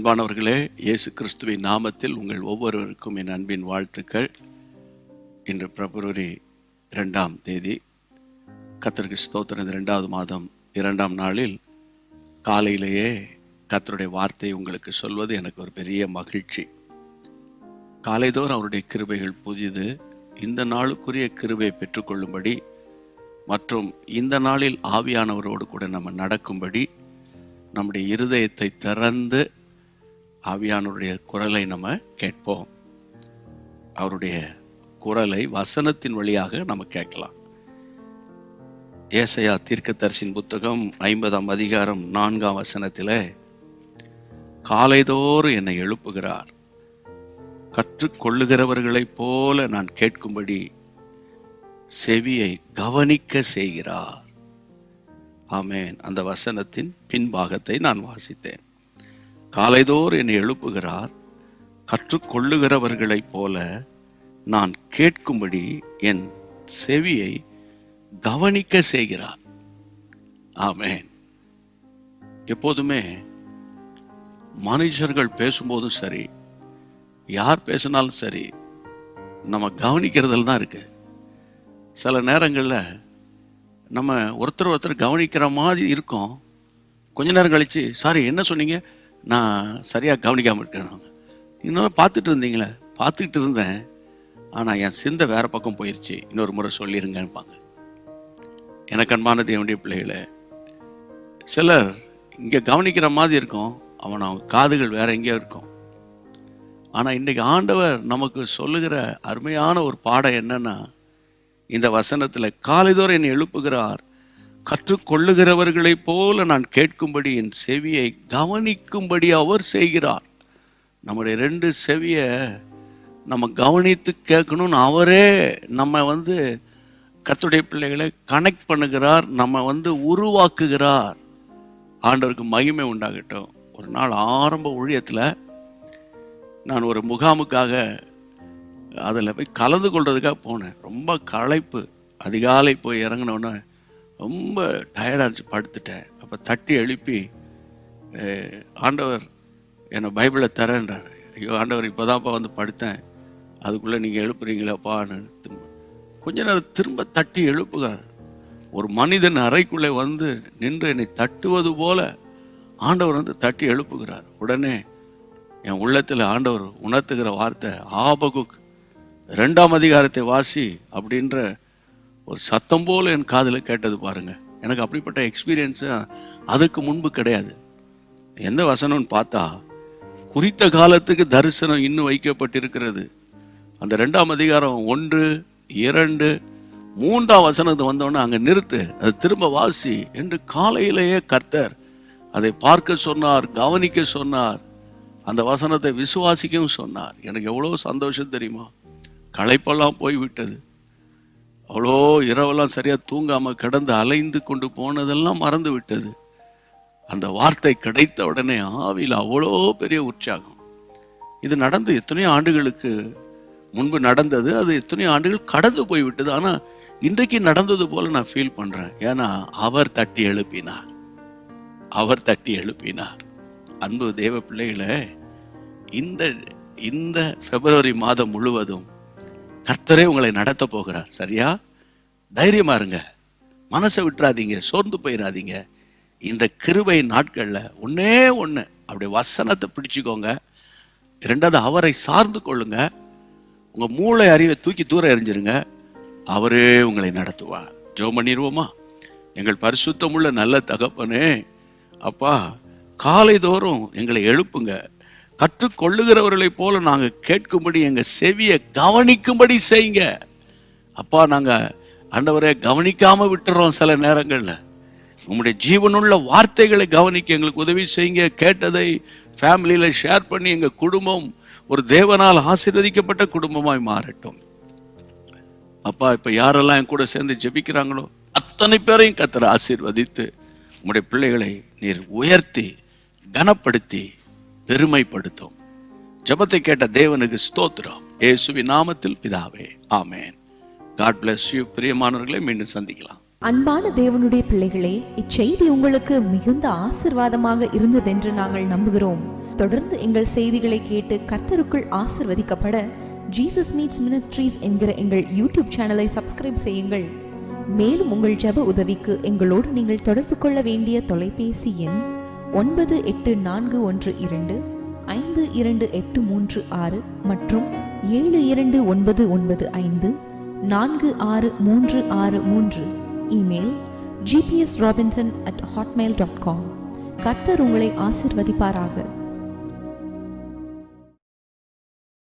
அன்பானவர்களே, இயேசு கிறிஸ்துவின் நாமத்தில் உங்கள் ஒவ்வொருவருக்கும் என் அன்பின் வாழ்த்துக்கள். இன்று பிப்ரவரி 2ஆம் தேதி, கர்த்தருக்கு ஸ்தோத்திரம். 2வது மாதம் 2ஆம் நாளில் காலையிலேயே கர்த்தருடைய வார்த்தை உங்களுக்கு சொல்வது எனக்கு ஒரு பெரிய மகிழ்ச்சி. காலைதோறும் அவருடைய கிருபைகள் புதிது. இந்த நாளுக்குரிய கிருபை பெற்றுக்கொள்ளும்படி மற்றும் இந்த நாளில் ஆவியானவரோடு கூட நம்ம நடக்கும்படி நம்முடைய இருதயத்தை திறந்து ஆவியானவருடைய குரலை நம்ம கேட்போம். அவருடைய குரலை வசனத்தின் வழியாக நம்ம கேட்கலாம். ஏசாயா தீர்க்கதரிசியின் புத்தகம் 50ஆம் அதிகாரம் 4ஆம் வசனத்தில், காலைதோறும் என்னை எழுப்புகிறார், கற்றுக்கொள்ளுகிறவர்களைப் போல நான் கேட்கும்படி செவியை கவனிக்க செய்கிறார். ஆமேன். அந்த வசனத்தின் பின்பாகத்தை நான் வாசித்தேன். காலைதோறும் என்னை எழுப்புகிறார், கற்றுக்கொள்ளுகிறவர்களைப் போல நான் கேட்கும்படி என் செவியை கவனிக்க செய்கிறார். ஆமேன். எப்போதுமே மனுஷர்கள் பேசும்போதும் சரி, யார் பேசினாலும் சரி, நம்ம கவனிக்கிறதுல தான் இருக்கு. சில நேரங்களில் நம்ம ஒருத்தர் கவனிக்கிற மாதிரி இருக்கும். கொஞ்ச நேரம் கழித்து, சாரி என்ன சொன்னீங்க, நான் சரியாக கவனிக்காமல் இருக்கேன், இன்னொரு பார்த்துட்டு இருந்தீங்களே, பார்த்துக்கிட்டு இருந்தேன், ஆனால் என் சிந்தை வேறு பக்கம் போயிடுச்சு, இன்னொரு முறை சொல்லிடுங்கன்பாங்க. எனக்கு அன்பான தேவனுடைய பிள்ளைகளை, சிலர் இங்கே கவனிக்கிற மாதிரி இருக்கும், அவங்க காதுகள் வேற எங்கேயோ இருக்கும். ஆனால் இன்றைக்கு ஆண்டவர் நமக்கு சொல்லுகிற அருமையான ஒரு பாடம் என்னன்னா, இந்த வசனத்தில் காலைதோறும் என்னை எழுப்புகிறார், கற்றுக்கொள்ளுகிறவர்களைப் போல நான் கேட்கும்படி என் செவியை கவனிக்கும்படி அவர் செய்கிறார். நம்முடைய 2 செவியை நம்ம கவனித்து கேட்கணும்னு அவரே நம்ம கர்த்தருடைய பிள்ளைகளை கனெக்ட் பண்ணுகிறார், நம்ம உருவாக்குகிறார். ஆண்டவருக்கு மகிமை உண்டாகட்டும். ஒரு நாள் ஆரம்ப ஊழியத்தில் நான் ஒரு முகாமுக்காக அதில் போய் கலந்து கொள்றதுக்காக போனேன். ரொம்ப களைப்பு, அதிகாலை போய் இறங்கினோன்னே ரொம்ப டயர்டாகிடுச்சு, படுத்துட்டேன். அப்போ தட்டி எழுப்பி, ஆண்டவர் என்னை பைபிளை தரேன்றார். ஐயோ ஆண்டவர், இப்போ தான்ப்பா படுத்தேன், அதுக்குள்ளே நீங்கள் எழுப்புறீங்களாப்பான்னு கொஞ்ச நேரம் திரும்ப தட்டி எழுப்புகிறார். ஒரு மனிதன் அறைக்குள்ளே நின்று என்னை தட்டுவது போல ஆண்டவர் தட்டி எழுப்புகிறார். உடனே என் உள்ளத்தில் ஆண்டவர் உணர்த்துகிற வார்த்தை, ஆபகுக் 2ஆம் அதிகாரத்தை வாசி அப்படின்ற ஒரு சத்தம் போல என் காதில் கேட்டது பாருங்க. எனக்கு அப்படிப்பட்ட எக்ஸ்பீரியன்ஸு அதுக்கு முன்பு கிடையாது. எந்த வசனம்னு பார்த்தா, குறித்த காலத்துக்கு தரிசனம் இன்னும் வைக்கப்பட்டிருக்கிறது. அந்த 2ஆம் அதிகாரம் 1, 2, 3ஆம் வசனத்தை வந்தோடனே அங்கே நிறுத்து, அது திரும்ப வாசி என்று காலையிலேயே கர்த்தர் அதை பார்க்க சொன்னார், கவனிக்க சொன்னார், அந்த வசனத்தை விசுவாசிக்கவும் சொன்னார். எனக்கு எவ்வளோ சந்தோஷம் தெரியுமா. களைப்பெல்லாம் போய்விட்டது. அவ்வளோ இரவெல்லாம் சரியாக தூங்காமல் கிடந்து அலைந்து கொண்டு போனதெல்லாம் மறந்து விட்டது. அந்த வார்த்தை கிடைத்த உடனே ஆவியில் அவ்வளோ பெரிய உற்சாகம். இது நடந்து எத்தனையோ ஆண்டுகளுக்கு முன்பு நடந்தது. அது எத்தனையோ ஆண்டுகள் கடந்து போய்விட்டது. ஆனால் இன்றைக்கு நடந்தது போல நான் ஃபீல் பண்ணுறேன். ஏன்னா அவர் தட்டி எழுப்பினார், அவர் தட்டி எழுப்பினார். அன்பு தேவ பிள்ளைகளை, இந்த பிப்ரவரி மாதம் முழுவதும் கர்த்தரே உங்களை நடத்த போகிறார். சரியா? தைரியமா இருங்க, மனசை விட்டுறாதீங்க, சோர்ந்து போயிடாதீங்க. இந்த கிருபை நாட்களில் ஒன்னே ஒன்று, அப்படி வசனத்தை பிடிச்சிக்கோங்க. 2வது, அவரை சார்ந்து கொள்ளுங்க. உங்கள் மூளை அறிவை தூக்கி தூரம் எறிஞ்சிருங்க, அவரே உங்களை நடத்துவார். ஜெபம் பண்ணிடுவோமா? எங்கள் பரிசுத்தமுள்ள நல்ல தகப்பனே, அப்பா, காலைதோறும் எங்களை எழுப்புங்க, கற்றுக்கொள்ளுகிறவர்களைப் போல நாங்கள் கேட்கும்படி எங்கள் செவியை கவனிக்கும்படி செய்யுங்க. அப்பா, நாங்கள் ஆண்டவரே கவனிக்காமல் விட்டுறோம். சில நேரங்களில் உங்களுடைய ஜீவனுள்ள வார்த்தைகளை கவனிக்க எங்களுக்கு உதவி செய்யுங்க. கேட்டதை ஃபேமிலியில் ஷேர் பண்ணி எங்கள் குடும்பம் ஒரு தேவனால் ஆசீர்வதிக்கப்பட்ட குடும்பமாய் மாறட்டும். அப்பா, இப்போ யாரெல்லாம் என் கூட சேர்ந்து ஜெபிக்கிறாங்களோ அத்தனை பேரையும் கர்த்தர் ஆசீர்வதித்து உங்களுடைய பிள்ளைகளை நீர் உயர்த்தி கனப்படுத்தி பெருமைப்படுத்தும். ஜெபத்தை கேட்ட தேவனுக்கு ஸ்தோத்திரம். இயேசுவின் நாமத்தில் பிதாவே, ஆமேன். God bless you. பிரியமானவர்களை மீண்டும் சந்திக்கலாம். அன்பான தேவனுடைய பிள்ளைகளே, இச்செய்தி உங்களுக்கு மிகுந்த ஆசீர்வாதமாக இருந்ததென்று நாங்கள் நம்புகிறோம். தொடர்ந்து எங்கள் செய்திகளை கேட்டு கர்த்தருக்குள் ஆசிர்வதிக்கப்பட ஜீசஸ் மீட்ஸ் மினிஸ்ட்ரீஸ் என்கிற எங்கள் யூடியூப் சேனலை சப்ஸ்கிரைப் செய்யுங்கள். மேலும் உங்கள் ஜெப உதவிக்கு எங்களோடு நீங்கள் தொடர்பு கொள்ள வேண்டிய தொலைபேசி எண் 9841252836 மற்றும் 7299546363. Email gpsrobinson@hotmail.com. கர்த்தர் உங்களை ஆசிர்வதிப்பாராக.